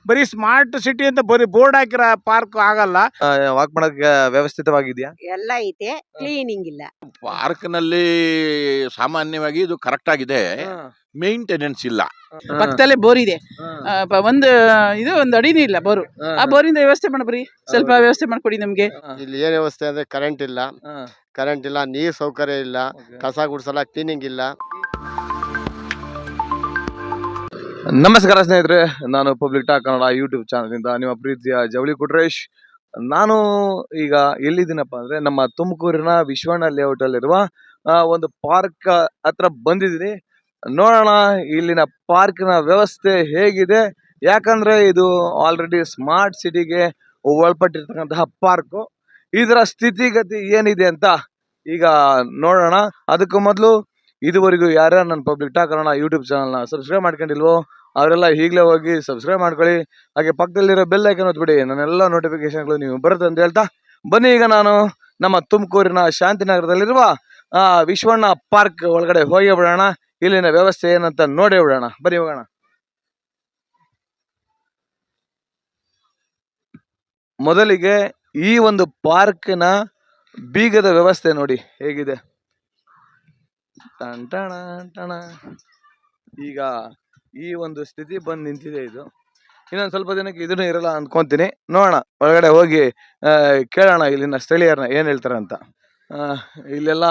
ಬರೀ smart city ಅಂತ ಬರೀ ಬೋರ್ಡ್ ಹಾಕಿರೋ ಪಾರ್ಕ್ ಆಗಲ್ಲ. ವಾಕ್ ಮಾಡಕ್ಕೆ ವ್ಯವಸ್ಥಿತವಾಗಿದೆಯಾ? ಎಲ್ಲ ಐತೆ, ಕ್ಲೀನಿಂಗ್ ಇಲ್ಲ. ಪಾರ್ಕ್ ನಲ್ಲಿ ಸಾಮಾನ್ಯವಾಗಿ ಇದು ಕರೆಕ್ಟ್ ಆಗಿದೆ, ಮೇಂಟೆನೆನ್ಸ್ ಇಲ್ಲ. ಪಕ್ಕದಲ್ಲೇ ಬೋರ್ ಇದೆ, ಒಂದು ಒಂದು ಅಡಿನೂ ಇಲ್ಲ ಬೋರು. ಆ ಬೋರಿಂದ ವ್ಯವಸ್ಥೆ ಮಾಡ್ಬ್ರಿ, ಸ್ವಲ್ಪ ವ್ಯವಸ್ಥೆ ಮಾಡ್ಕೊಡಿ ನಮ್ಗೆ. ಇಲ್ಲಿ ಏನ್ ವ್ಯವಸ್ಥೆ ಅಂದ್ರೆ ಕರೆಂಟ್ ಇಲ್ಲ, ನೀರ್ ಸೌಕರ್ಯ ಇಲ್ಲ, ಕಸ ಗುಡ್ಸಲ್ಲ, ಕ್ಲೀನಿಂಗ್ ಇಲ್ಲ. ನಮಸ್ಕಾರ ಸ್ನೇಹಿತರೆ, ನಾನು ಪಬ್ಲಿಕ್ ಟಾಕ್ ಕನ್ನಡ ಯೂಟ್ಯೂಬ್ ಚಾನಲ್ನಿಂದ ನಿಮ್ಮ ಪ್ರೀತಿಯ ಜವಳಿ ಕುಟ್ರೇಶ್. ನಾನು ಈಗ ಎಲ್ಲಿದ್ದೀನಪ್ಪ ಅಂದ್ರೆ ನಮ್ಮ ತುಮಕೂರಿನ ವಿಶ್ವಣ್ಣ ಲೇಔಟ್ ಅಲ್ಲಿರುವ ಒಂದು ಪಾರ್ಕ್ ಹತ್ರ ಬಂದಿದ್ದೀನಿ. ನೋಡೋಣ ಇಲ್ಲಿನ ಪಾರ್ಕ್ನ ವ್ಯವಸ್ಥೆ ಹೇಗಿದೆ, ಯಾಕಂದ್ರೆ ಇದು ಆಲ್ರೆಡಿ ಸ್ಮಾರ್ಟ್ ಸಿಟಿಗೆ ಒಳಪಟ್ಟಿರ್ತಕ್ಕಂತಹ ಪಾರ್ಕು. ಇದರ ಸ್ಥಿತಿಗತಿ ಏನಿದೆ ಅಂತ ಈಗ ನೋಡೋಣ. ಅದಕ್ಕೂ ಮೊದಲು ಇದುವರೆಗೂ ಯಾರ್ಯಾರು ನನ್ನ ಪಬ್ಲಿಕ್ ಟಾಕ್ ಕನ್ನಡ ಯೂಟ್ಯೂಬ್ ಚಾನಲ್ನ ಸಬ್ಸ್ಕ್ರೈಬ್ ಮಾಡ್ಕೊಂಡಿಲ್ವೋ ಅವರೆಲ್ಲ ಈಗಲೇ ಹೋಗಿ ಸಬ್ಸ್ಕ್ರೈಬ್ ಮಾಡ್ಕೊಳ್ಳಿ. ಹಾಗೆ ಪಕ್ಕದಲ್ಲಿರೋ ಬೆಲ್ ಐಕನ್ ಒತ್ಬಿಡಿ, ನನ್ನೆಲ್ಲ ನೋಟಿಫಿಕೇಶನ್ಗಳು ನೀವು ಬರುತ್ತೆ ಅಂತ ಹೇಳ್ತಾ ಬನ್ನಿ. ಈಗ ನಾನು ನಮ್ಮ ತುಮಕೂರಿನ ಶಾಂತಿನಗರದಲ್ಲಿರುವ ವಿಶ್ವಣ್ಣ ಪಾರ್ಕ್ ಒಳಗಡೆ ಹೋಗಿ ಬಿಡೋಣ. ಇಲ್ಲಿನ ವ್ಯವಸ್ಥೆ ಏನಂತ ನೋಡಿ ಬಿಡೋಣ, ಬನ್ನಿ ಹೋಗೋಣ. ಮೊದಲಿಗೆ ಈ ಒಂದು ಪಾರ್ಕ್ನ ಬೀಗದ ವ್ಯವಸ್ಥೆ ನೋಡಿ ಹೇಗಿದೆ. ಟಣ ಟಣ ಈಗ ಈ ಒಂದು ಸ್ಥಿತಿ ಬಂದು ನಿಂತಿದೆ. ಇದು ಇನ್ನೊಂದು ಸ್ವಲ್ಪ ದಿನಕ್ಕೆ ಇದನ್ನು ಇರಲ್ಲ ಅಂದ್ಕೊಂತೀನಿ. ನೋಡೋಣ, ಒಳಗಡೆ ಹೋಗಿ ಕೇಳೋಣ ಇಲ್ಲಿನ ಸ್ಥಳೀಯರನ್ನ ಏನು ಹೇಳ್ತಾರೆ ಅಂತ. ಇಲ್ಲೆಲ್ಲ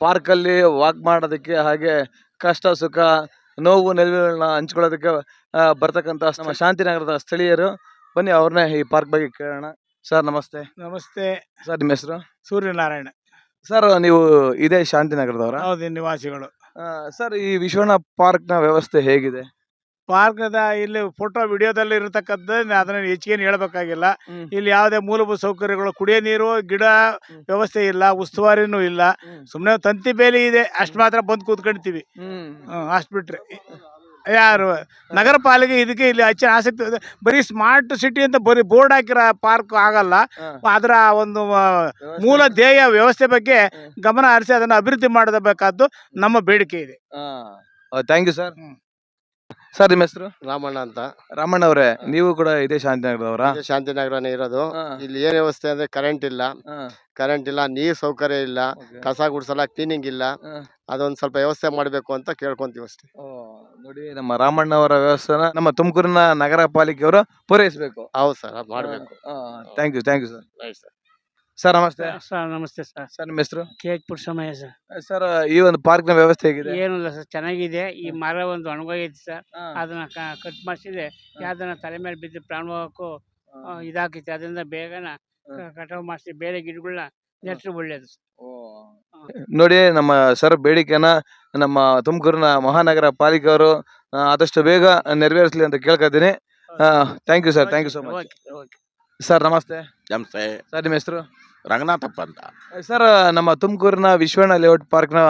ಪಾರ್ಕಲ್ಲಿ ವಾಕ್ ಮಾಡೋದಕ್ಕೆ, ಹಾಗೆ ಕಷ್ಟ ಸುಖ ನೋವು ನೆಲುವುಗಳನ್ನ ಹಂಚ್ಕೊಳ್ಳೋದಕ್ಕೆ ಬರ್ತಕ್ಕಂಥ ನಮ್ಮ ಶಾಂತಿನಗರದ ಸ್ಥಳೀಯರು. ಬನ್ನಿ ಅವ್ರನ್ನೇ ಈ ಪಾರ್ಕ್ ಬಗ್ಗೆ ಕೇಳೋಣ. ಸರ್ ನಮಸ್ತೆ. ನಮಸ್ತೆ ಸರ್, ನಿಮ್ಮ ಹೆಸರು? ಸೂರ್ಯನಾರಾಯಣ. ಸರ್, ನೀವು ಇದೇ ಶಾಂತಿನಗರದವರ? ಹೌದು, ನಿವಾಸಿಗಳು. ಸರ್, ಈ ವಿಶ್ವಣ್ಣ ಪಾರ್ಕ್ನ ವ್ಯವಸ್ಥೆ ಹೇಗಿದೆ? ಪಾರ್ಕ್ದ ಇಲ್ಲಿ ಫೋಟೋ ವಿಡಿಯೋದಲ್ಲಿ ಇರತಕ್ಕದ್ದು ಅದನ್ನ ಹೆಚ್ಚಿಗೆ ಹೇಳ್ಬೇಕಾಗಿಲ್ಲ. ಇಲ್ಲಿ ಯಾವುದೇ ಮೂಲಭೂತ ಸೌಕರ್ಯಗಳು, ಕುಡಿಯೋ ನೀರು, ಗಿಡ ವ್ಯವಸ್ಥೆ ಇಲ್ಲ, ಉಸ್ತುವಾರಿನೂ ಇಲ್ಲ. ಸುಮ್ಮನೆ ತಂತಿ ಬೇಲಿ ಇದೆ, ಅಷ್ಟು ಮಾತ್ರ ಬಂದು ಕೂತ್ಕೊಂಡ್ತೀವಿ. ಅಷ್ಟು ಬಿಟ್ರೆ ಯಾರು ನಗರ ಪಾಲಿಕೆ ಇದಕ್ಕೆ ಇಲ್ಲಿ ಹೆಚ್ಚಿನ ಆಸಕ್ತಿ ಇದೆ. ಬರೀ ಸ್ಮಾರ್ಟ್ ಸಿಟಿ ಅಂತ ಬರೀ ಬೋರ್ಡ್ ಹಾಕಿರೋ ಪಾರ್ಕ್ ಆಗಲ್ಲ. ಅದರ ಒಂದು ಮೂಲ ಧ್ಯೇಯ ವ್ಯವಸ್ಥೆ ಬಗ್ಗೆ ಗಮನ ಹರಿಸಿ ಅದನ್ನು ಅಭಿವೃದ್ಧಿ ಮಾಡಬೇಕಾದ್ದು ನಮ್ಮ ಬೇಡಿಕೆ ಇದೆ. Thank you sir. ಸರ್, ನಿಮ್ಮ ಹೆಸರು? ರಾಮಣ್ಣ ಅಂತ. ರಾಮಣ್ಣ ಅವರೇ, ನೀವು ಕೂಡ ಇದೇ ಶಾಂತಿನಗರದವರ? ಶಾಂತಿನಗರನೇ ಇರೋದು. ಇಲ್ಲಿ ಏನ್ ವ್ಯವಸ್ಥೆ ಅಂದ್ರೆ ಕರೆಂಟ್ ಇಲ್ಲ, ನೀರ್ ಸೌಕರ್ಯ ಇಲ್ಲ, ಕಸ ಗುಡ್ಸಲ್ಲ, ಕ್ಲೀನಿಂಗ್ ಇಲ್ಲ. ಅದೊಂದ್ ಸ್ವಲ್ಪ ವ್ಯವಸ್ಥೆ ಮಾಡ್ಬೇಕು ಅಂತ ಕೇಳ್ಕೊಂತೀವಿ ಅಷ್ಟೇ. ನೋಡಿ, ನಮ್ಮ ರಾಮಣ್ಣ ಅವರ ವ್ಯವಸ್ಥೆನ ನಮ್ಮ ತುಮಕೂರಿನ ನಗರ ಪಾಲಿಕೆಯವರು ಪೂರೈಸಬೇಕು. ಹೌದು ಸರ್, ಅದು ಮಾಡ್ಬೇಕು. Thank you sir. Right sir. Sir ನಮಸ್ತೆ. ಸರ್ ನಮಸ್ತೆ ಸರ್. ಸರ್, ನಿಮ್ಮ ಹೆಸರು? ಕೇಕ್ಪುರ್ ಸಮಯ ಸರ್. ಸರ್, ಈ ಒಂದು ಪಾರ್ಕ್ನ ವ್ಯವಸ್ಥೆ ಹೇಗಿದೆ? ಏನಿಲ್ಲ ಸರ್, ಚೆನ್ನಾಗಿದೆ. ಈ ಮರ ಒಂದು ಒಣಗೋಗೈತಿ ಸರ್, ಅದನ್ನ ಕಟ್ ಮಾಡಿಸಿದೆ. ಯಾವ್ದನ್ನ ತಲೆ ಮೇಲೆ ಬಿದ್ದು ಪ್ರಾಣ ಹೋಗಕ್ಕೂ ಇದಾಕೈತಿ. ಅದರಿಂದ ಬೇಗನ ಕಟಾವು ಮಾಡಿಸಿ ಬೇರೆ ಗಿಡಗಳನ್ನ ನೆಟ್ಟರು ಒಳ್ಳೇದು. ನೋಡಿ, ನಮ್ಮ ಸರ್ ಬೇಡಿಕೆನ ನಮ್ಮ ತುಮಕೂರಿನ ಮಹಾನಗರ ಪಾಲಿಕೆಯವರು ಆದಷ್ಟು ಬೇಗ ನೆರವೇರಿಸಲಿ ಅಂತ ಕೇಳ್ಕೊತೀನಿ. Thank you sir. Thank you so much. Sir ನಮಸ್ತೆ. ನಮಸ್ತೆ ಸರ್, ನಿಮ್ಮ ಹೆಸರು? ರಂಗನಾಥಪ್ಪ ಅಂತ. ಸರ್, ನಮ್ಮ ತುಮಕೂರಿನ ವಿಶ್ವಣ್ಣ ಲೇಔಟ್ ಪಾರ್ಕ್ನ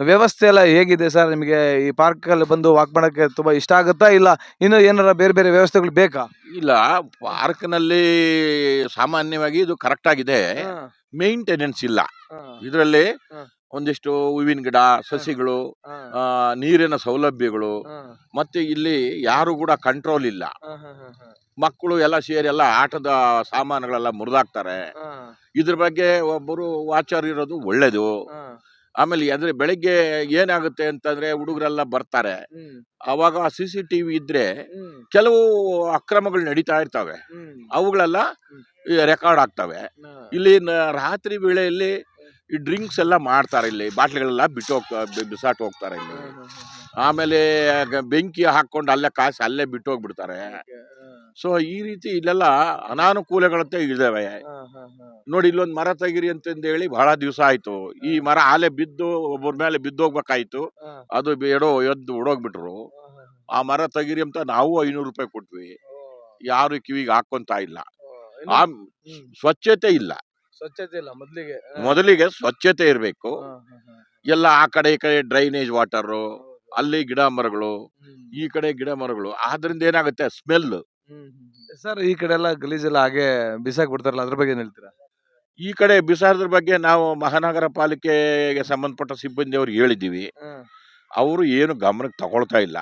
ವ್ಯವಸ್ಥೆ ಎಲ್ಲ ಹೇಗಿದೆ ಸರ್? ನಿಮಗೆ ಈ ಪಾರ್ಕ್ ಅಲ್ಲಿ ಬಂದು ವಾಕ್ ಮಾಡಕ್ಕೆ ತುಂಬಾ ಇಷ್ಟ ಆಗುತ್ತಾ, ಇಲ್ಲ ಇನ್ನು ಏನಾರ ಬೇರೆ ಬೇರೆ ವ್ಯವಸ್ಥೆಗಳು ಬೇಕಾ? ಇಲ್ಲ, ಪಾರ್ಕ್ ನಲ್ಲಿ ಸಾಮಾನ್ಯವಾಗಿ ಇದು ಕರೆಕ್ಟ್ ಆಗಿದೆ, ಮೇಂಟೆನೆನ್ಸ್ ಇಲ್ಲ. ಇದರಲ್ಲಿ ಒಂದಿಷ್ಟು ಹೂವಿನ ಗಿಡ, ಸಸಿಗಳು, ನೀರಿನ ಸೌಲಭ್ಯಗಳು, ಮತ್ತೆ ಇಲ್ಲಿ ಯಾರು ಕೂಡ ಕಂಟ್ರೋಲ್ ಇಲ್ಲ. ಮಕ್ಕಳು ಎಲ್ಲ ಸೇರಿ ಎಲ್ಲ ಆಟದ ಸಾಮಾನುಗಳೆಲ್ಲ ಮುರಿದಾಕ್ತಾರೆ. ಇದ್ರ ಬಗ್ಗೆ ಒಬ್ಬರು ವಾಚರ್ ಇರೋದು ಒಳ್ಳೇದು. ಆಮೇಲೆ ಅಂದ್ರೆ ಬೆಳಿಗ್ಗೆ ಏನಾಗುತ್ತೆ ಅಂತಂದ್ರೆ ಹುಡುಗರೆಲ್ಲ ಬರ್ತಾರೆ, ಅವಾಗ CCTV ಇದ್ರೆ ಕೆಲವು ಅಕ್ರಮಗಳು ನಡೀತಾ ಇರ್ತವೆ, ಅವುಗಳೆಲ್ಲ ರೆಕಾರ್ಡ್ ಆಗ್ತವೆ. ಇಲ್ಲಿ ರಾತ್ರಿ ವೇಳೆಯಲ್ಲಿ ಈ ಡ್ರಿಂಕ್ಸ್ ಎಲ್ಲ ಮಾಡ್ತಾರೆ, ಇಲ್ಲಿ ಬಾಟ್ಲಿಗಳೆಲ್ಲ ಬಿಸಾಟ್ ಹೋಗ್ತಾರೆ ಇಲ್ಲಿ. ಆಮೇಲೆ ಬೆಂಕಿ ಹಾಕೊಂಡು ಅಲ್ಲೇ ಕಾಸು ಅಲ್ಲೇ ಬಿಟ್ಟು ಹೋಗ್ಬಿಡ್ತಾರೆ. ಸೊ ಈ ರೀತಿ ಇಲ್ಲೆಲ್ಲ ಅನಾನುಕೂಲಗಳಂತೆ ಇದಾವೆ. ನೋಡಿ, ಇಲ್ಲೊಂದು ಮರ ತೆಗಿರಿ ಅಂತಂದು ಹೇಳಿ ಬಹಳ ದಿವಸ ಆಯ್ತು. ಈ ಮರ ಆಲೆ ಬಿದ್ದು ಒಬ್ಬರ ಮೇಲೆ ಬಿದ್ದೋಗ್ಬೇಕಾಯ್ತು, ಅದು ಎದ್ದು ಓಡೋಗ್ಬಿಟ್ರು. ಆ ಮರ ತೆಗಿರಿ ಅಂತ ನಾವು 500 ರೂಪಾಯಿ ಕೊಟ್ವಿ, ಯಾರು ಕಿವಿಗೆ ಹಾಕೊಂತ ಇಲ್ಲ. ಆ ಸ್ವಚ್ಛತೆ ಇಲ್ಲ. ಮೊದಲಿಗೆ ಸ್ವಚ್ಛತೆ ಇರಬೇಕು. ಎಲ್ಲ ಆ ಕಡೆ ಈ ಕಡೆ ಡ್ರೈನೇಜ್ ವಾಟರ್, ಅಲ್ಲಿ ಗಿಡ ಮರಗಳು, ಈ ಕಡೆ ಗಿಡ ಮರಗಳು, ಆದ್ರಿಂದ ಏನಾಗುತ್ತೆ ಸ್ಮೆಲ್. ಸರ್, ಈ ಕಡೆ ಎಲ್ಲ ಗಲೀಜೆಲ್ಲ ಹಾಗೆ ಬಿಸಾಕ್ ಬಿಡ್ತಾರಲ್ಲ, ಅದ್ರ ಬಗ್ಗೆ ಏನ್ ಹೇಳ್ತೀರಾ? ಈ ಕಡೆ ಬಿಸಾಡದ್ರ ಬಗ್ಗೆ ನಾವು ಮಹಾನಗರ ಪಾಲಿಕೆಗೆ ಸಂಬಂಧಪಟ್ಟ ಸಿಬ್ಬಂದಿ ಅವ್ರಿಗೆ ಹೇಳಿದ್ದೀವಿ, ಅವರು ಏನು ಗಮನಕ್ಕೆ ತಗೊಳ್ತಾ ಇಲ್ಲ.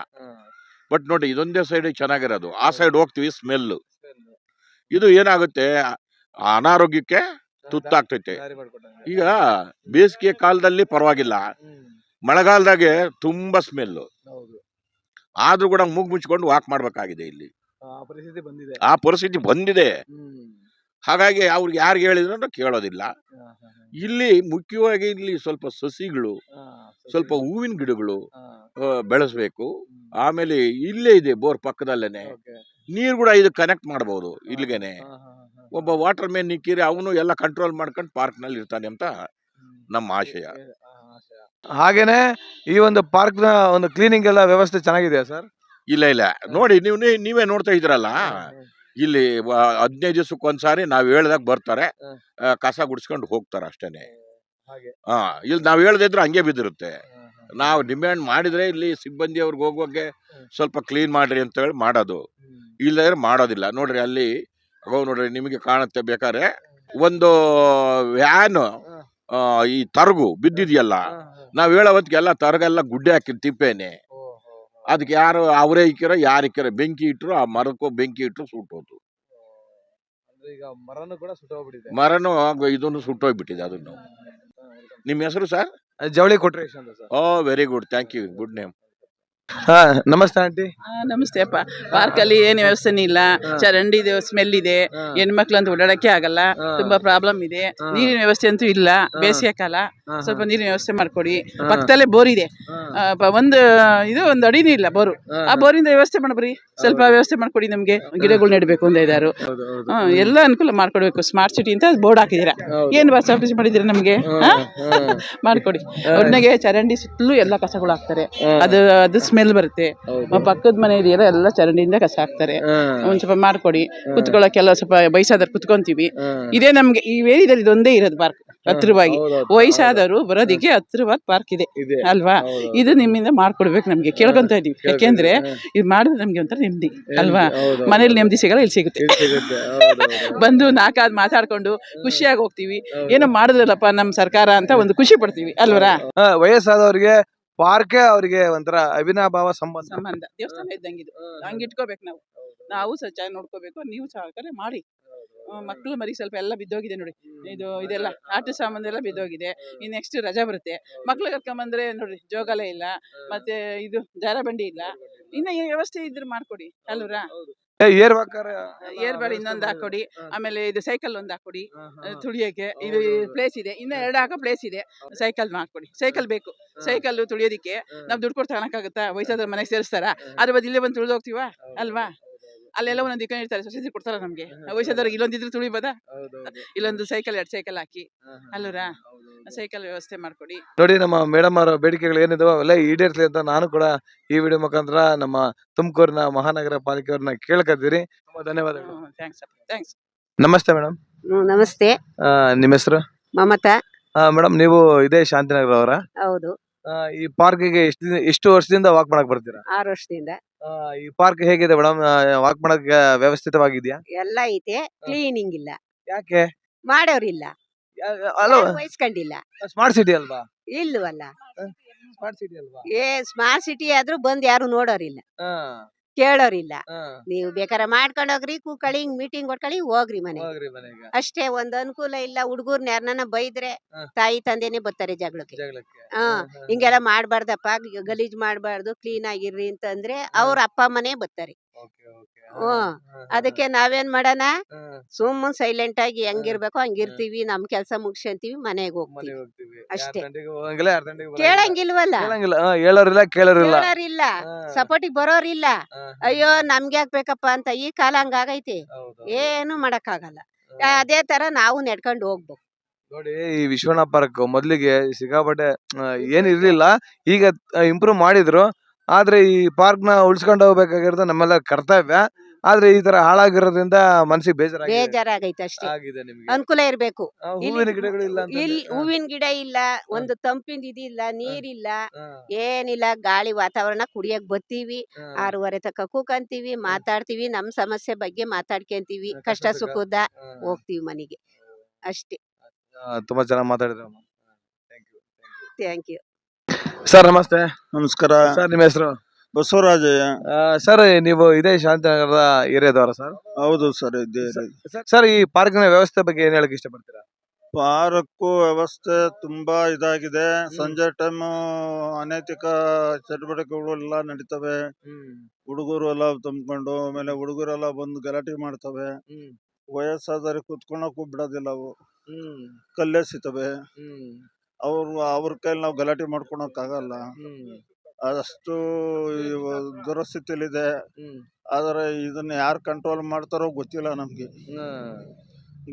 ಬಟ್ ನೋಡಿ ಇದೊಂದೇ ಸೈಡ್ ಚೆನ್ನಾಗಿರೋದು, ಆ ಸೈಡ್ ಹೋಗ್ತೀವಿ ಸ್ಮೆಲ್. ಇದು ಏನಾಗುತ್ತೆ, ಅನಾರೋಗ್ಯಕ್ಕೆ ತುತ್ತಾಗ್ತೈತೆ. ಈಗ ಬೇಸಿಗೆ ಕಾಲದಲ್ಲಿ ಪರವಾಗಿಲ್ಲ, ಮಳೆಗಾಲದಾಗೆ ತುಂಬಾ ಸ್ಮೆಲ್. ಆದ್ರೂ ಕೂಡ ಮೂಗು ಮುಚ್ಕೊಂಡು ವಾಕ್ ಮಾಡ್ಬೇಕಾಗಿದೆ ಇಲ್ಲಿ. ಆ ಪರಿಸ್ಥಿತಿ ಬಂದಿದೆ. ಹಾಗಾಗಿ ಅವ್ರಿಗೆ ಯಾರಿಗೆ ಹೇಳಿದ್ರು ಕೇಳೋದಿಲ್ಲ. ಇಲ್ಲಿ ಮುಖ್ಯವಾಗಿ ಇಲ್ಲಿ ಸ್ವಲ್ಪ ಸಸಿಗಳು, ಸ್ವಲ್ಪ ಹೂವಿನ ಗಿಡಗಳು ಬೆಳೆಸ್ಬೇಕು. ಆಮೇಲೆ ಇಲ್ಲೇ ಇದೆ ಬೋರ್ ಪಕ್ಕದಲ್ಲೇನೆ, ನೀರು ಕೂಡ ಇದು ಕನೆಕ್ಟ್ ಮಾಡಬಹುದು ಇಲ್ಲಿಗೆನೆ. ಒಬ್ಬ ವಾಟರ್ ಮ್ಯಾನ್ ನಿಕ್ಕಿರಿ, ಅವನು ಎಲ್ಲ ಕಂಟ್ರೋಲ್ ಮಾಡ್ಕೊಂಡು ಪಾರ್ಕ್ ನಲ್ಲಿ ಇರ್ತಾನೆ ಅಂತ ನಮ್ಮ ಆಶಯ. ಹಾಗೇನೆ ಈ ಒಂದು ಪಾರ್ಕ್ ನ ಒಂದು ಕ್ಲೀನಿಂಗ್ ಎಲ್ಲ ವ್ಯವಸ್ಥೆ ಚೆನ್ನಾಗಿದೆಯಾ ಸರ್? ಇಲ್ಲ ನೋಡಿ, ನೀವೇ ನೋಡ್ತಾ ಇದ್ರಲ್ಲ, ಇಲ್ಲಿ 15 ದಿವಸಕ್ಕೊಂದ್ಸಾರಿ ನಾವ್ ಹೇಳ್ದಾಗ ಬರ್ತಾರೆ, ಕಸ ಗುಡಿಸ್ಕೊಂಡು ಹೋಗ್ತಾರೆ ಅಷ್ಟೇನೆ. ಇಲ್ಲಿ ನಾವ್ ಹೇಳ್ದಿದ್ರೆ ಹಂಗೆ ಬಿದ್ದಿರುತ್ತೆ. ನಾವು ಡಿಮ್ಯಾಂಡ್ ಮಾಡಿದ್ರೆ ಇಲ್ಲಿ ಸಿಬ್ಬಂದಿ ಅವ್ರಿಗೆ ಹೋಗುವಾಗೆ ಸ್ವಲ್ಪ ಕ್ಲೀನ್ ಮಾಡ್ರಿ ಅಂತ ಹೇಳಿ ಮಾಡೋದು, ಇಲ್ಲದ್ರೆ ಮಾಡೋದಿಲ್ಲ. ನೋಡ್ರಿ ಅಲ್ಲಿ ನೋಡ್ರಿ, ನಿಮಗೆ ಕಾಣುತ್ತೆ ಬೇಕಾದ್ರೆ ಒಂದು ವ್ಯಾನ್ ಈ ತರಗು ಬಿದ್ದಿದ್ಯಲ್ಲ, ನಾವ್ ಹೇಳೋ ಹೊತ್ತಿಗೆ ಎಲ್ಲ ತರಗೆಲ್ಲ ಗುಡ್ಡೆ ಹಾಕಿ ತಿಪ್ಪೇನೆ. ಅದಕ್ಕೆ ಯಾರು ಅವರೇ ಇಕ್ಕಿರೋ ಯಾರು ಇಕ್ಕಿರೋ ಬೆಂಕಿ ಇಟ್ರು, ಆ ಮರಕ್ಕೂ ಬೆಂಕಿ ಇಟ್ರು ಸುಟ್ಟೋದು. ಮರನು ಇದನ್ನು ಸುಟ್ಟೋಗ್ಬಿಟ್ಟಿದೆ. ಅದನ್ನು ನಿಮ್ಮ ಹೆಸರು ಸರ್? ಜವಳಿ ಕೊಟ್ರೇಶ್ ಅಂತ sir. Oh very good, thank you, good name. ನಮಸ್ತೆ ಆಂಟಿ. ನಮಸ್ತೆ ಅಪ್ಪ. ಪಾರ್ಕ್ ಅಲ್ಲಿ ಏನು ವ್ಯವಸ್ಥೆನೂ ಇಲ್ಲ, ಚರಂಡಿ ಸ್ಮೆಲ್ ಇದೆ, ಹೆಣ್ಮಕ್ಳು ಅಂತ ಓಡಾಡಕ್ಕೆ ಆಗಲ್ಲ, ತುಂಬಾ ಪ್ರಾಬ್ಲಮ್ ಇದೆ. ನೀರಿನ ವ್ಯವಸ್ಥೆ ಅಂತೂ ಇಲ್ಲ, ಬೇಸಿಗೆ ಕಾಲ, ಸ್ವಲ್ಪ ನೀರಿನ ವ್ಯವಸ್ಥೆ ಮಾಡ್ಕೊಡಿ. ಪಕ್ಕದಲ್ಲೇ ಬೋರ್ ಇದೆ, ಒಂದು ಅಡಿನೂ ಇಲ್ಲ ಬೋರು. ಆ ಬೋರಿಂದ ವ್ಯವಸ್ಥೆ ಮಾಡ್ಬ್ರಿ, ಸ್ವಲ್ಪ ವ್ಯವಸ್ಥೆ ಮಾಡ್ಕೊಡಿ ನಮ್ಗೆ. ಗಿಡಗಳು ನೆಡ್ಬೇಕು ಅಂತ ಇದಾರು, ಎಲ್ಲ ಅನುಕೂಲ ಮಾಡ್ಕೊಡ್ಬೇಕು. ಸ್ಮಾರ್ಟ್ ಸಿಟಿ ಅಂತ ಬೋರ್ಡ್ ಹಾಕಿದೀರಾ, ಏನ್ ಸರ್ವಿಸ್ ಮಾಡಿದೀರಾ ನಮ್ಗೆ? ಮಾಡ್ಕೊಡಿ. ಒಟ್ನಾಗೆ ಚರಂಡಿ ಸುತ್ತಲೂ ಎಲ್ಲ ಕಸಗಳು ಹಾಕ್ತಾರೆ, ಅದು ಸ್ಮೆಲ್ ಬರುತ್ತೆ. ಪಕ್ಕದ ಮನೆ ಇದೆಯಲ್ಲ, ಎಲ್ಲ ಚರಂಡಿಯಿಂದ ಕಸ ಹಾಕ್ತಾರೆ. ಒಂದ್ ಸ್ವಲ್ಪ ಮಾಡ್ಕೊಡಿ. ಕುತ್ಕೊಳ್ಳೋಕೆಲ್ಲ ಸ್ವಲ್ಪ ವಯಸ್ಸಾದವ್ರು ಕುತ್ಕೊಂತೀವಿ. ಇದೇ ನಮ್ಗೆ ಈ ಏರಿಯಾದಲ್ಲಿ ಇದೊಂದೇ ಇರೋದು ಪಾರ್ಕ್ ಹತ್ರವಾಗಿ. ವಯಸ್ಸಾದವರು ಬರೋದಿಕ್ಕೆ ಹತ್ರವಾದ ಪಾರ್ಕ್ ಇದೆ ಅಲ್ವಾ? ಇದು ನಿಮ್ಮಿಂದ ಮಾಡ್ಕೊಡ್ಬೇಕು, ನಮ್ಗೆ ಕೇಳ್ಕೊಂತ ಇದೀವಿ. ಯಾಕೆಂದ್ರೆ ಇದು ಮಾಡಿದ್ರೆ ನಮ್ಗೆ ಒಂಥರ ನೆಮ್ಮದಿ ಅಲ್ವಾ? ಮನೇಲಿ ನೆಮ್ಮದಿ ಸಿಗಲ್ಲ, ಇಲ್ಲಿ ಸಿಗುತ್ತೆ. ಬಂದು ನಾಲ್ಕಾದ್ ಮಾತಾಡ್ಕೊಂಡು ಖುಷಿಯಾಗಿ ಹೋಗ್ತೀವಿ. ಏನೋ ಮಾಡಿದ್ರಲ್ಲಪ್ಪ ನಮ್ಮ ಸರ್ಕಾರ ಅಂತ ಒಂದು ಖುಷಿ ಪಡ್ತೀವಿ ಅಲ್ವರ? ವಯಸ್ಸಾದವ್ರಿಗೆ ಪಾರ್ಕೆ ಅವರಿಗೆ ಒಂಥರ ಅವಿನಾಭಾವ ಸಂಬಂಧ. ದೇವಸ್ಥಾನ ಇದ್ದಂಗಿದು, ಹಂಗೆ ಇಟ್ಕೋಬೇಕು ನಾವು ಚೆನ್ನಾಗಿ ನೋಡ್ಕೋಬೇಕು. ನೀವು ಸಹಕಾರ ಮಾಡಿ. ಮಕ್ಕಳು ಮರಿ ಸ್ವಲ್ಪ ಎಲ್ಲ ಬಿದ್ದೋಗಿದೆ ನೋಡಿ, ಇದೆಲ್ಲ ಆಟ ಸಾಮಾನು ಎಲ್ಲ ಬಿದ್ದೋಗಿದೆ. ಈ ನೆಕ್ಸ್ಟ್ ರಜಾ ಬರುತ್ತೆ, ಮಕ್ಳು ಕರ್ಕೊಂಬಂದ್ರೆ ನೋಡ್ರಿ ಜೋಗಾಲ ಇಲ್ಲ, ಮತ್ತೆ ಇದು ಜಾರಬಂಡಿ ಇಲ್ಲ. ಇನ್ನ ಈ ವ್ಯವಸ್ಥೆ ಇದ್ರೆ ಮಾಡ್ಕೊಡಿ ಅಲ್ವರ? ಏರ್ ಬಾರ್ ಇನ್ನೊಂದು ಹಾಕೊಡಿ. ಆಮೇಲೆ ಇದು ಸೈಕಲ್ ಒಂದು ಹಾಕೊಡಿ ತುಳಿಯೋಕೆ. ಇದು ಪ್ಲೇಸ್ ಇದೆ, ಇನ್ನ 2 ಹಾಕೋ ಪ್ಲೇಸ್ ಇದೆ. ಸೈಕಲ್ ಮಾಡ್ಕೊಡಿ. ಸೈಕಲ್ ಬೇಕು, ಸೈಕಲ್ ತುಳಿಯೋದಿಕ್ಕೆ. ನಾವು ದುಡ್ಡು ಕೊಟ್ಟು ತಗೊಳಕ್ಕಾಗತ್ತಾ? ವಯಸ್ಸಾದ್ರ ಮನೆಗೆ ಸೇರಿಸ್ತಾರ? ಅದ್ರ ಬದ್ ಇಲ್ಲೇ ಬಂದು ತುಳಿದು ಹೋಗ್ತೀವ ಅಲ್ವಾ? ಅಲ್ಲೆಲ್ಲ ಒಂದೊಂದು ಇಟ್ಕೊಂಡು ಇರ್ತಾರೆ, ಸೊಸೈಟಿ ಕೊಡ್ತಾರ ನಮ್ಗೆ. ವಯಸ್ಸಾದವ್ರಿಗೆ ಇಲ್ಲೊಂದಿದ್ರು ತುಳಿಬೋದಾ? ಇಲ್ಲೊಂದು ಸೈಕಲ್ 2 ಸೈಕಲ್ ಹಾಕಿ ಅಲ್ವರ? ಸೈಕಲ್ ವ್ಯವಸ್ಥೆ ಮಾಡ್ಕೊಡಿ. ನೋಡಿ, ನಮ್ಮ ಮೇಡಮ್ ಅವರ ಬೇಡಿಕೆಗಳು ಏನಿದಾವೆ ಅವೆಲ್ಲ ಈಡೇರ್ಲಿ ಅಂತ ನಾನು ಕೂಡ ಈ ವಿಡಿಯೋ ಮುಖಾಂತರ ನಮ್ಮ ತುಮಕೂರಿನ ಮಹಾನಗರ ಪಾಲಿಕೆಯವ್ರನ್ನ ಕೇಳ್ಕತ್ತೀರಿ. ತುಂಬಾ ಧನ್ಯವಾದಗಳು. ಥ್ಯಾಂಕ್ಸ್. ನಮಸ್ತೆ ಮೇಡಮ್. ನಮಸ್ತೆ. ನಿಮ್ಮ ಹೆಸರು? ಮಮತಾ. ಮೇಡಮ್, ನೀವು ಇದೇ ಶಾಂತಿನಗರ ಅವರ? ಹೌದು. ಈ ಪಾರ್ಕಿಗೆ ಎಷ್ಟು ವರ್ಷದಿಂದ ವಾಕ್ ಮಾಡಕ್ ಬರ್ತೀರಾ? 6 ವರ್ಷದಿಂದ. ಈ ಪಾರ್ಕ್ ಹೇಗಿದೆ ಮೇಡಮ್? ವಾಕ್ ಮಾಡಕ್ಕೆ ವ್ಯವಸ್ಥಿತವಾಗಿದ್ಯಾ? ಎಲ್ಲ ಐತೆ, ಕ್ಲೀನಿಂಗ್ ಇಲ್ಲ. ಯಾಕೆ? ಮಾಡೋರಿಲ್ಲ, ಅಲೋ, ವಹಿಸ್ಕೊಂಡಿಲ್ಲ. ಸ್ಮಾರ್ಟ್ ಸಿಟಿ ಅಲ್ವಾ? ಇಲ್ವಲ್ಲ. ಸ್ಮಾರ್ಟ್ ಸಿಟಿ ಅಲ್ವಾ? ಸ್ಮಾರ್ಟ್ ಸಿಟಿ ಆದ್ರೂ ಬಂದ್ ಯಾರು ನೋಡೋರಿಲ್ಲ, ಕೇಳೋರಿಲ್ಲ. ನೀವು ಬೇಕಾರೆ ಮಾಡ್ಕೊಂಡ್ ಹೋಗ್ರಿ, ಕೂಕಳಿ ಮೀಟಿಂಗ್ ಕೊಟ್ಕೊಳ್ಳಿ, ಹೋಗ್ರಿ ಮನೆಗೆ ಅಷ್ಟೇ. ಒಂದ್ ಅನುಕೂಲ ಇಲ್ಲ. ಹುಡುಗರ್ನ ಯಾರನ್ನ ಬೈದ್ರೆ ತಾಯಿ ತಂದೆನೆ ಬರ್ತಾರೆ ಜಗಳಕ್ಕೆ. ಹಿಂಗೆಲ್ಲ ಮಾಡ್ಬಾರ್ದಪ್ಪ, ಗಲೀಜ್ ಮಾಡ್ಬಾರ್ದು, ಕ್ಲೀನ್ ಆಗಿರ್ರಿ ಅಂತಂದ್ರೆ ಅವ್ರ ಅಪ್ಪ ಅಮ್ಮನೇ ಬರ್ತಾರೆ. ಅದಕ್ಕೆ ನಾವೇನ್ ಮಾಡೋಣ, ಸುಮ್ಮನೆ ಸೈಲೆಂಟ್ ಆಗಿ ಹೆಂಗಿರ್ಬೇಕು ಹಂಗಿರ್ತೀವಿ, ನಮ್ ಕೆಲ್ಸ ಮುಗಿಸ್ಕೊಂತೀವಿ, ಮನೆಗೆ ಹೋಗ್ತೀವಿ ಅಷ್ಟೇ. ಕೇಳಂಗಿಲ್ವಲ್ಲ, ಕೇಳೋರಿಲ್ಲ, ಸಪೋರ್ಟಿಗೆ ಬರೋರಿಲ್ಲ. ಅಯ್ಯೋ ನಮ್ಗೆ ಯಾಕ್ಬೇಕಪ್ಪ ಅಂತ. ಈ ಕಾಲ ಹಂಗಾಗೈತೆ, ಏನು ಮಾಡಕ್ ಆಗಲ್ಲ. ಅದೇ ತರ ನಾವು ನಡ್ಕೊಂಡು ಹೋಗ್ಬೇಕು. ನೋಡಿ, ಈ ವಿಶ್ವಣ್ಣ ಪಾರ್ಕ್ ಮೊದ್ಲಿಗೆ ಸಿಕ್ಕಾಪಟ್ಟೆ ಏನ್ ಇರ್ಲಿಲ್ಲ, ಈಗ ಇಂಪ್ರೂವ್ ಮಾಡಿದ್ರು. ಆದ್ರೆ ಈ ಪಾರ್ಕ್ ನ ಉಳಿಸ್ಕೊಂಡು ಹೋಗ್ಬೇಕಾಗಿರೋದು ನಮ್ಮೆಲ್ಲ ಕರ್ತವ್ಯ. ಆದ್ರೆ ಈ ತರ ಹಾಳಾಗಿರೋದ್ರಿಂದ ಮನಸ್ಸಿಗೆ ಬೇಜಾರಾಗೈತೆ ಅಷ್ಟೇ. ಅನುಕೂಲ ಇರ್ಬೇಕು. ಹೂವಿನ ಗಿಡಗಳಿಲ್ಲ, ಹೂವಿನ ಗಿಡ ಇಲ್ಲ, ಒಂದು ತಂಪಿಂದ ಇದಿಲ್ಲ, ನೀರಿಲ್ಲ, ಏನಿಲ್ಲ. ಗಾಳಿ ವಾತಾವರಣ ಕುಡಿಯಕ್ ಬರ್ತೀವಿ, 6:30 ತನಕ ಕೂಕಂತೀವಿ, ಮಾತಾಡ್ತೀವಿ, ನಮ್ ಸಮಸ್ಯೆ ಬಗ್ಗೆ ಮಾತಾಡ್ಕೊಂತೀವಿ, ಕಷ್ಟ ಸುಖದ ಹೋಗ್ತೀವಿ ಮನೆಗೆ ಅಷ್ಟೇ. ತುಂಬಾ ಚೆನ್ನಾಗಿ ಮಾತಾಡಿದ್ರು. Thank you. ಸರ್ ನಮಸ್ತೆ. ನಮಸ್ಕಾರ ಸರ್, ನಿಮ್ಮ ಹೆಸರು? ಬಸವರಾಜಯ್ಯ. ಸರ್ ನೀವು ಇದೇ ಶಾಂತಿನಗರದ ಏರಿಯಾದವರ ಸರ್? ಹೌದು ಸರ್, ಇದೇ ಸರ್ ಈ ಪಾರ್ಕಿನ ವ್ಯವಸ್ಥೆ ಬಗ್ಗೆ ಏನ್ ಹೇಳಕ್ ಇಷ್ಟಪಡ್ತೀರಾ? ಪಾರ್ಕು ವ್ಯವಸ್ಥೆ ತುಂಬಾ ಇದಾಗಿದೆ. ಸಂಜೆ ಟೈಮ್ ಅನೈತಿಕ ಚಟುವಟಿಕೆಗಳೆಲ್ಲ ನಡೀತವೆ. ಹುಡುಗರು ಎಲ್ಲ ತುಂಬಿಕೊಂಡು ಆಮೇಲೆ ಹುಡುಗರೆಲ್ಲ ಬಂದು ಗಲಾಟೆ ಮಾಡ್ತವೆ. ವಯಸ್ಸಾದವ್ರಿಗೆ ಕುತ್ಕೊಳಕ್ಕೂ ಬಿಡೋದಿಲ್ಲ ಅವು, ಕಲ್ಲೆಸಿತವೆ. ಅವ್ರ ಕೈಲಿ ನಾವು ಗಲಾಟೆ ಮಾಡ್ಕೊಳಕ್ ಆಗಲ್ಲ, ಅದಷ್ಟು ದುರಸ್ಥಿತಿಲಿದೆ. ಆದ್ರೆ ಇದನ್ನ ಯಾರು ಕಂಟ್ರೋಲ್ ಮಾಡ್ತಾರೋ ಗೊತ್ತಿಲ್ಲ ನಮ್ಗೆ,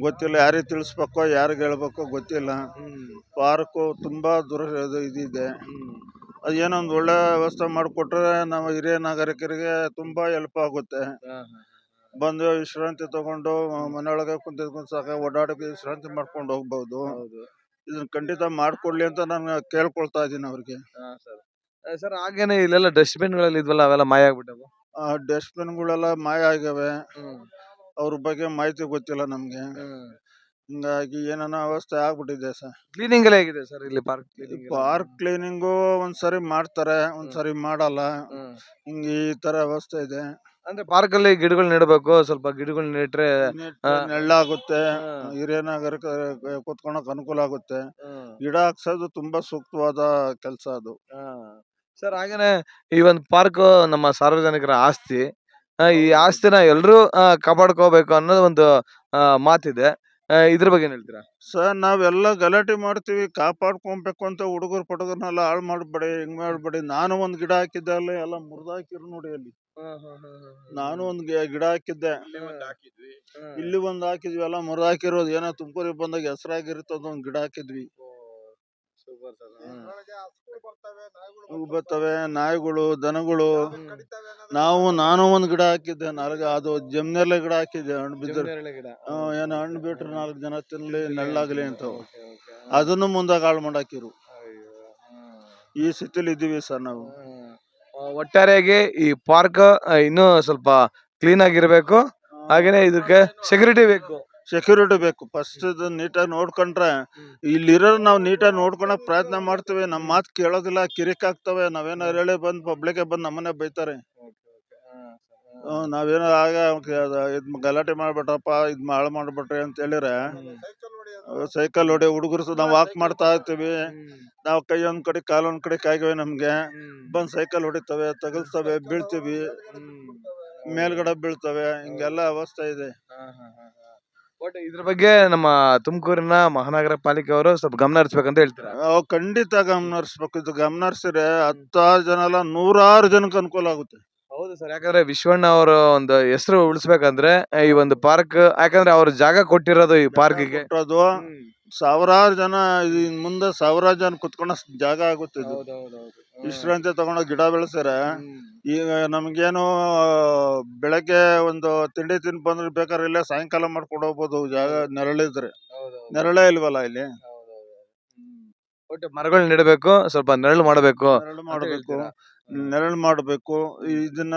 ಗೊತ್ತಿಲ್ಲ. ಯಾರಿಗೆ ತಿಳಿಸ್ಬೇಕೋ ಯಾರಿಗೆ ಹೇಳ್ಬೇಕೋ ಗೊತ್ತಿಲ್ಲ. ಪಾರ್ಕು ತುಂಬಾ ಇದಿದೆ. ಅದೇನೋ ಒಂದು ಒಳ್ಳೆ ವ್ಯವಸ್ಥೆ ಮಾಡಿಕೊಟ್ರೆ ನಮ್ಮ ಹಿರಿಯ ನಾಗರಿಕರಿಗೆ ತುಂಬಾ ಹೆಲ್ಪ್ ಆಗುತ್ತೆ. ಬಂದು ವಿಶ್ರಾಂತಿ ತಗೊಂಡು ಮನೆಯೊಳಗೆ ಕುಂತ್ಕೊಂಡು ಸಾಕ ಓಡಾಡಕ್ಕೆ ವಿಶ್ರಾಂತಿ ಮಾಡ್ಕೊಂಡು ಹೋಗ್ಬಹುದು. ಇದನ್ನ ಖಂಡಿತ ಮಾಡ್ಕೊಡ್ಲಿ ಅಂತ ನಾನು ಕೇಳ್ಕೊಳ್ತಾ ಇದ್ದೀನಿ ಅವ್ರಿಗೆ. ಸರ್ ಹಾಗೇನೆ ಇಲ್ಲೆಲ್ಲ ಡಸ್ಟ್ಬಿನ್ ಗಳಲ್ಲಿ ಇದ್ವಲ್ಲ ಅವೆಲ್ಲ ಮಾಯ ಆಗ್ಬಿಟ್ಟವು. ಆ ಡಸ್ಟ್ಬಿನ್ಗಳೆಲ್ಲ ಮಾಯ ಆಗಿವೆ. ಅವ್ರ ಬಗ್ಗೆ ಮಾಹಿತಿ ಗೊತ್ತಿಲ್ಲ ನಮ್ಗೆ. ಹಿಂಗಾಗಿ ಏನೇನೋ ಅವಸ್ಥೆ ಆಗ್ಬಿಟ್ಟಿದೆ ಸರ್. ಕ್ಲೀನಿಂಗ್ ಎಲ್ಲ ಹೇಗಿದೆ ಸರ್ ಇಲ್ಲಿ ಪಾರ್ಕ್ ಕ್ಲೀನಿಂಗು ಒಂದ್ಸರಿ ಮಾಡ್ತಾರೆ, ಒಂದ್ಸರಿ ಮಾಡಲ್ಲ. ಹಿಂಗೆ ಈ ತರ ವ್ಯವಸ್ಥೆ ಇದೆ. ಅಂದ್ರೆ ಪಾರ್ಕ್ ಅಲ್ಲಿ ಗಿಡಗಳು ನೆಡಬೇಕು, ಸ್ವಲ್ಪ ಗಿಡಗಳು ನೆಟ್ರೆ ನೆಳ್ಳಾಗುತ್ತೆ, ಹಿರಿಯ ನಾಗರಿಕ ಕೂತ್ಕೊಳಕ್ ಅನುಕೂಲ ಆಗುತ್ತೆ. ಗಿಡ ಹಾಕ್ಸೋದು ತುಂಬಾ ಸೂಕ್ತವಾದ ಕೆಲಸ ಅದು. ಸರ್ ಹಾಗೇನೆ ಈ ಒಂದು ಪಾರ್ಕ್ ನಮ್ಮ ಸಾರ್ವಜನಿಕರ ಆಸ್ತಿ. ಈ ಆಸ್ತಿನ ಎಲ್ರೂ ಕಾಪಾಡ್ಕೋಬೇಕು ಅನ್ನೋದು ಒಂದು ಮಾತಿದೆ. ಇದ್ರ ಬಗ್ಗೆ ಏನ್ ಹೇಳ್ತೀರಾ? ಸರ್ ನಾವೆಲ್ಲ ಗಲಾಟೆ ಮಾಡ್ತೀವಿ, ಕಾಪಾಡ್ಕೊಬೇಕು ಅಂತ. ಹುಡುಗರು ಪಡುಗರ್ನೆಲ್ಲ ಹಾಳು ಮಾಡ್ಬೇಡಿ, ಹಿಂಗ್ ಮಾಡ್ಬೇಡಿ. ನಾನು ಒಂದ್ ಗಿಡ ಹಾಕಿದ್ದೆ, ಅಲ್ಲಿ ಎಲ್ಲ ಮುರಿದಾಕಿರು ನೋಡಿ. ಅಲ್ಲಿ ನಾನು ಒಂದ್ ಗಿಡ ಹಾಕಿದ್ದೆ, ಇಲ್ಲಿ ಒಂದ್ ಹಾಕಿದ್ವಿ, ಎಲ್ಲ ಮುರಿದಾಕಿರೋದು. ಏನೋ ತುಮಕೂರಿಗೆ ಬಂದಾಗ ಹೆಸರಾಗಿರ್ತದ ಒಂದ್ ಗಿಡ ಹಾಕಿದ್ವಿ. ಬರ್ತವೆ ನಾಯಿಗಳು, ದನಗಳು. ನಾನು ಒಂದ್ ಗಿಡ ಹಾಕಿದ್ದೆ, ಅದು ಜಮ್ನೆರಳೆ ಗಿಡ ಹಾಕಿದ್ದೆ. ಹಣ್ಣು ಬಿದ್ದರೆ ಏನೋ ಹಣ್ಣು ಬಿಟ್ರೆ 4 ಜನ ತಿನ್ಲಿ, ನೆಳ್ಳಾಗ್ಲಿ ಅಂತ. ಅದನ್ನು ಮುಂದಾಗ ಹಾಳು ಮಾಡಾಕಿರು. ಈ ಸ್ಥಿತಿಲಿ ಇದ್ದೀವಿ ಸರ್ ನಾವು. ಒಟ್ಟಾರೆಯಾಗಿ ಈ ಪಾರ್ಕ್ ಇನ್ನೂ ಸ್ವಲ್ಪ ಕ್ಲೀನ್ ಆಗಿರ್ಬೇಕು. ಹಾಗೇನೆ ಇದಕ್ಕೆ ಸೆಕ್ಯೂರಿಟಿ ಬೇಕು. ಸೆಕ್ಯೂರಿಟಿ ಬೇಕು. ಫಸ್ಟ್ ನೀಟಾಗಿ ನೋಡ್ಕೊಂಡ್ರೆ, ಇಲ್ಲಿರೋ ನಾವು ನೀಟಾಗಿ ನೋಡ್ಕೊಳಕ್ ಪ್ರಯತ್ನ ಮಾಡ್ತೀವಿ. ನಮ್ಮ ಮಾತು ಕೇಳೋದಿಲ್ಲ, ಕಿರಿಕ್ ಆಗ್ತವೆ. ನಾವೇನಾರು ಹೇಳಿ ಬಂದು ಪಬ್ಲಿಕ್ ಬಂದು ನಮ್ಮನೆ ಬೈತಾರೆ. ನಾವೇನೋ ಆಗ ಇದ್ ಗಲಾಟೆ ಮಾಡ್ಬಿಟ್ರಪ್ಪ, ಇದ್ ಹಾಳು ಮಾಡ್ಬಿಟ್ರಿ ಅಂತ ಹೇಳಿದ್ರೆ ಸೈಕಲ್ ಹೊಡಿ ಹುಡುಗರು. ನಾವು ವಾಕ್ ಮಾಡ್ತಾ ಇರ್ತೀವಿ, ನಾವು ಕೈ ಒಂದ್ ಕಡೆ ಕಾಲ್ ಒಂದ್ ಕಡೆ ಆಗಿವೆ ನಮ್ಗೆ. ಬಂದ್ ಸೈಕಲ್ ಹೊಡಿತವೆ, ತಗಲ್ತವೆ, ಬೀಳ್ತೀವಿ, ಮೇಲ್ಗಡೆ ಬೀಳ್ತವೆ. ಹಿಂಗೆಲ್ಲ ಅವಸ್ಥೆ ಇದೆ. ಇದ್ರ ಬಗ್ಗೆ ನಮ್ಮ ತುಮಕೂರಿನ ಮಹಾನಗರ ಪಾಲಿಕೆ ಅವರು ಸ್ವಲ್ಪ ಗಮನ ಹರಿಸ್ಬೇಕಂತ ಹೇಳ್ತೀರಾ? ಖಂಡಿತ ಗಮನ ಹರಿಸ್ಬೇಕು. ಇದು ಗಮನ ಹರಿಸಿದ್ರೆ 10 ಜನ ಅಲ್ಲ, 100 ಜನಕ್ಕೆ ಅನುಕೂಲ ಆಗುತ್ತೆ. ಹೌದು ಸರ್, ಯಾಕಂದ್ರೆ ವಿಶ್ವಣ್ಣ ಅವರ ಒಂದು ಹೆಸರು ಉಳಿಸ್ಬೇಕಂದ್ರೆ ಈ ಒಂದು ಪಾರ್ಕ್, ಯಾಕಂದ್ರೆ ಅವ್ರ ಜಾಗ ಕೊಟ್ಟಿರೋದು ಈ ಪಾರ್ಕ್ಗೆ. ಸಾವಿರಾರು ಜನ ಮುಂದೆ ಸಾವಿರಾರು ಜನ ಕುತ್ಕೊಂಡ ಜಾಗ ಆಗುತ್ತೆ. ಇದು ವಿಶ್ರಾಂತಿ ತಗೊಂಡು ಗಿಡ ಬೆಳೆಸ್ಯಾರ. ಈಗ ನಮ್ಗೇನು ಬೆಳಗ್ಗೆ ಒಂದು ತಿಂಡಿ ತಿನ್ ಬಂದ್ರೆ ಬೇಕಾದ್ರೆ ಇಲ್ಲೇ ಸಾಯಂಕಾಲ ಮಾಡ್ಕೊಂಡು ಹೋಗ್ಬೋದು. ಜಾಗ ನೆರಳಿದ್ರೆ, ನೆರಳೇ ಇಲ್ವಲ್ಲ ಇಲ್ಲಿ. ಒಟ್ಟು ಮರಗಳು ನೆಡಬೇಕು, ಸ್ವಲ್ಪ ನೆರಳು ಮಾಡಬೇಕು. ನೆರಳು ಮಾಡಬೇಕು. ಇದನ್ನ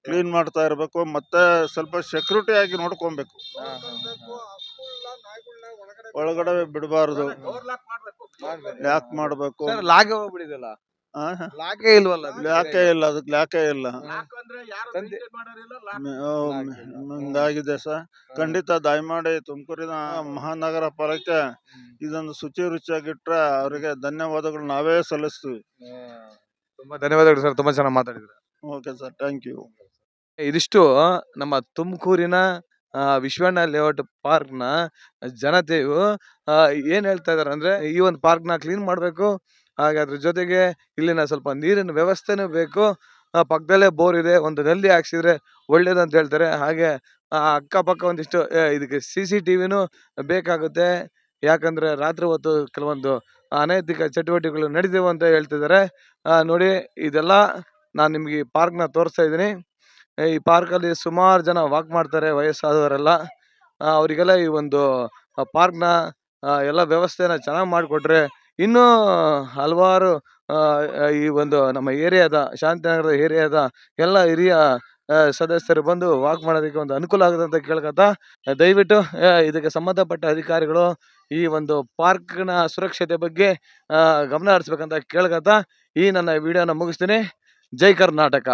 ಕ್ಲೀನ್ ಮಾಡ್ತಾ ಇರ್ಬೇಕು. ಮತ್ತೆ ಸ್ವಲ್ಪ ಸೆಕ್ಯೂರಿಟಿ ಆಗಿ ನೋಡ್ಕೊಬೇಕು. ಒಳಗಡೆ ಬಿಡಬಾರ್ದು. ಲಾಕ್ ಮಾಡ್ಬೇಕು. ಲಾಗೆ ಹೋಗ್ಬಿಡಿದಲ್ಲ, ಲಾಕೆ ಇಲ್ವಲ್ಲ? ಲಾಕೆ ಇಲ್ಲ, ಅದಕ್ಕೆ ಲಾಕೆ ಇಲ್ಲ. ಹಿಂಗಾಗಿದೆ ಸರ್. ಖಂಡಿತ ದಯಮಾಡಿ ತುಮಕೂರಿನ ಮಹಾನಗರ ಪಾಲಿಕೆ ಇದೊಂದು ಶುಚಿ ರುಚಿಯಾಗಿಟ್ರೆ ಅವರಿಗೆ ಧನ್ಯವಾದಗಳು ನಾವೇ ಸಲ್ಲಿಸ್ತೀವಿ. ತುಂಬಾ ಧನ್ಯವಾದಗಳು ಸರ್, ತುಂಬಾ ಚೆನ್ನಾಗಿ ಮಾತಾಡಿದ್ರು. Okay sir, thank you. ಇದಿಷ್ಟು ನಮ್ಮ ತುಮಕೂರಿನ ವಿಶ್ವಣ್ಣ ಲೇಔಟ್ ಪಾರ್ಕ್ ನ ಜನತೆಯು ಏನ್ ಹೇಳ್ತಾ ಇದಾರೆ ಅಂದ್ರೆ, ಈ ಒಂದು ಪಾರ್ಕ್ ನ ಕ್ಲೀನ್ ಮಾಡ್ಬೇಕು. ಹಾಗೆ ಅದ್ರ ಜೊತೆಗೆ ಇಲ್ಲಿನ ಸ್ವಲ್ಪ ನೀರಿನ ವ್ಯವಸ್ಥೆನೂ ಬೇಕು. ಪಕ್ಕದಲ್ಲೇ ಬೋರ್ ಇದೆ, ಒಂದು ನಲ್ಲಿ ಹಾಕ್ಸಿದ್ರೆ ಒಳ್ಳೇದು ಅಂತ ಹೇಳ್ತಾರೆ. ಹಾಗೆ ಅಕ್ಕಪಕ್ಕ ಒಂದಿಷ್ಟು ಇದಕ್ಕೆ CCTVನೂ ಬೇಕಾಗುತ್ತೆ. ಯಾಕಂದ್ರೆ ರಾತ್ರಿ ಹೊತ್ತು ಕೆಲವೊಂದು ಅನೈತಿಕ ಚಟುವಟಿಕೆಗಳು ನಡೀತಿವೆ ಅಂತ ಹೇಳ್ತಿದ್ದಾರೆ. ನೋಡಿ, ಇದೆಲ್ಲ ನಾನು ನಿಮ್ಗೆ ಈ ಪಾರ್ಕ್ನ ತೋರಿಸ್ತಾ ಇದ್ದೀನಿ. ಈ ಪಾರ್ಕಲ್ಲಿ ಸುಮಾರು ಜನ ವಾಕ್ ಮಾಡ್ತಾರೆ, ವಯಸ್ಸಾದವರೆಲ್ಲ. ಅವರಿಗೆಲ್ಲ ಈ ಒಂದು ಪಾರ್ಕ್ನ ಎಲ್ಲ ವ್ಯವಸ್ಥೆನ ಚೆನ್ನಾಗಿ ಮಾಡಿಕೊಟ್ರೆ ಇನ್ನೂ ಹಲವಾರು ಈ ಒಂದು ನಮ್ಮ ಏರಿಯಾದ, ಶಾಂತಿನಗರದ ಏರಿಯಾದ ಎಲ್ಲ ಹಿರಿಯ ಸದಸ್ಯರು ಬಂದು ವಾಕ್ ಮಾಡೋದಕ್ಕೆ ಒಂದು ಅನುಕೂಲ ಆಗುತ್ತೆ ಅಂತ ಕೇಳ್ಕೊತಾ, ದಯವಿಟ್ಟು ಇದಕ್ಕೆ ಸಂಬಂಧಪಟ್ಟ ಅಧಿಕಾರಿಗಳು ಈ ಒಂದು ಪಾರ್ಕ್ನ ಸುರಕ್ಷತೆ ಬಗ್ಗೆ ಗಮನ ಹರಿಸ್ಬೇಕಂತ ಕೇಳ್ಕತ್ತ ಈ ನನ್ನ ವಿಡಿಯೋನ ಮುಗಿಸ್ತೀನಿ. ಜೈ ಕರ್ನಾಟಕ.